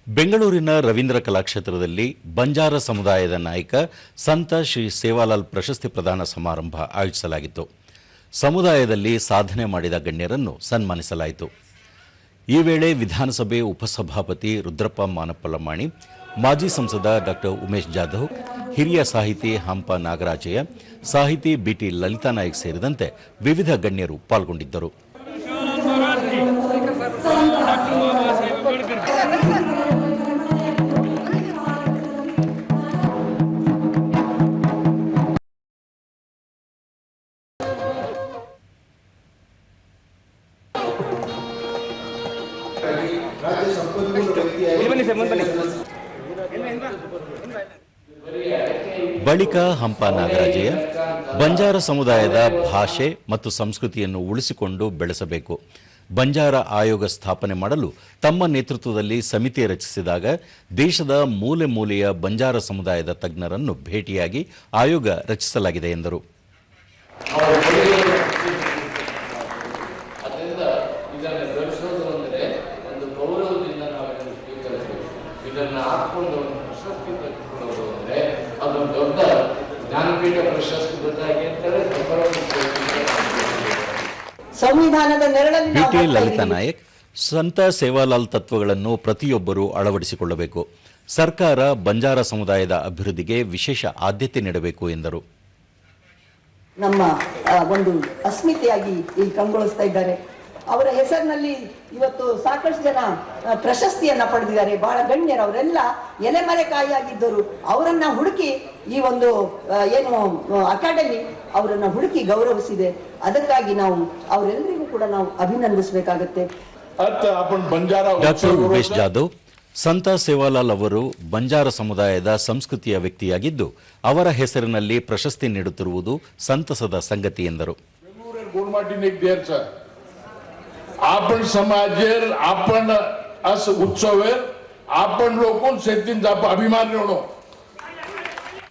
ಬೆಂಗಳೂರಿನ ರವೀಂದ್ರ ಕಲಾಕ್ಷೇತ್ರದಲ್ಲಿ ಬಂಜಾರ ಸಮುದಾಯದ ನಾಯಕ ಸಂತ ಶ್ರೀ ಸೇವಾಲಾಲ್ ಪ್ರಶಸ್ತಿ ಪ್ರದಾನ ಸಮಾರಂಭ ಆಯೋಜಿಸಲಾಗಿತ್ತು. ಸಮುದಾಯದಲ್ಲಿ ಸಾಧನೆ ಮಾಡಿದ ಗಣ್ಯರನ್ನು ಸನ್ಮಾನಿಸಲಾಯಿತು. ಈ ವೇಳೆ ವಿಧಾನಸಭೆ ಉಪಸಭಾಪತಿ ರುದ್ರಪ್ಪ ಮಾನಪ್ಪಲಮಾಣಿ, ಮಾಜಿ ಸಂಸದ ಡಾ ಉಮೇಶ್ ಜಾಧವ್, ಹಿರಿಯ ಸಾಹಿತಿ ಹಂಪ ನಾಗರಾಜಯ್ಯ, ಸಾಹಿತಿ ಬಿಟಿ ಲಲಿತಾ ನಾಯಕ್ ಸೇರಿದಂತೆ ವಿವಿಧ ಗಣ್ಯರು ಪಾಲ್ಗೊಂಡಿದ್ದರು. ಬಳಿಕ ಹಂಪ ನಾಗರಾಜಯ್ಯ ಬಂಜಾರ ಸಮುದಾಯದ ಭಾಷೆ ಮತ್ತು ಸಂಸ್ಕೃತಿಯನ್ನು ಉಳಿಸಿಕೊಂಡು ಬೆಳೆಸಬೇಕು, ಬಂಜಾರ ಆಯೋಗ ಸ್ಥಾಪನೆ ಮಾಡಲು ತಮ್ಮ ನೇತೃತ್ವದಲ್ಲಿ ಸಮಿತಿ ರಚಿಸಿದಾಗ ದೇಶದ ಮೂಲೆ ಮೂಲೆಯ ಬಂಜಾರ ಸಮುದಾಯದ ತಜ್ಞರನ್ನು ಭೇಟಿಯಾಗಿ ಆಯೋಗ ರಚಿಸಲಾಗಿದೆ ಎಂದರು. ಬಿಟಿ ಲಲಿತಾ ನಾಯಕ್, ಸಂತ ಸೇವಾಲಾಲ್ ತತ್ವಗಳನ್ನು ಪ್ರತಿಯೊಬ್ಬರೂ ಅಳವಡಿಸಿಕೊಳ್ಳಬೇಕು, ಸರ್ಕಾರ ಬಂಜಾರ ಸಮುದಾಯದ ಅಭಿವೃದ್ಧಿಗೆ ವಿಶೇಷ ಆದ್ಯತೆ ನೀಡಬೇಕು ಎಂದರು. ನಮ್ಮ ಒಂದು ಅಸ್ಮಿತೆಯಾಗಿ ಇಲ್ಲಿ ಕಂಗೊಳಿಸ್ತಾ ಇದ್ದಾರೆ. ಅವರ ಹೆಸರಿನಲ್ಲಿ ಇವತ್ತು ಸಾಕಷ್ಟು ಜನ ಪ್ರಶಸ್ತಿಯನ್ನ ಪಡೆದಿದ್ದಾರೆ. ಬಹಳ ಗಣ್ಯರು, ಅವರೆಲ್ಲ ಎಲೆಮರೆಕಾಯಿಯಾಗಿದ್ದರು. ಅವರನ್ನ ಹುಡುಕಿ ಈ ಒಂದು ಏನು ಅಕಾಡೆಮಿ ಅವರನ್ನ ಹುಡುಕಿ ಗೌರವಿಸಿದೆ. ಅದಕ್ಕಾಗಿ ನಾವು ಅವರೆಲ್ಲರಿಗೂ ಕೂಡ ನಾವು ಅಭಿನಂದಿಸಬೇಕಾಗತ್ತೆ. ಡಾಕ್ಟರ್ ಉಮೇಶ್ ಜಾಧವ್, ಸಂತ ಸೇವಾಲಾಲ್ ಅವರು ಬಂಜಾರ ಸಮುದಾಯದ ಸಂಸ್ಕೃತಿಯ ವ್ಯಕ್ತಿಯಾಗಿದ್ದು ಅವರ ಹೆಸರಿನಲ್ಲಿ ಪ್ರಶಸ್ತಿ ನೀಡುತ್ತಿರುವುದು ಸಂತಸದ ಸಂಗತಿ ಎಂದರು. आपण समाजेर आपण अस उत्सवेर आपण लोकून शेतींचा अभिमान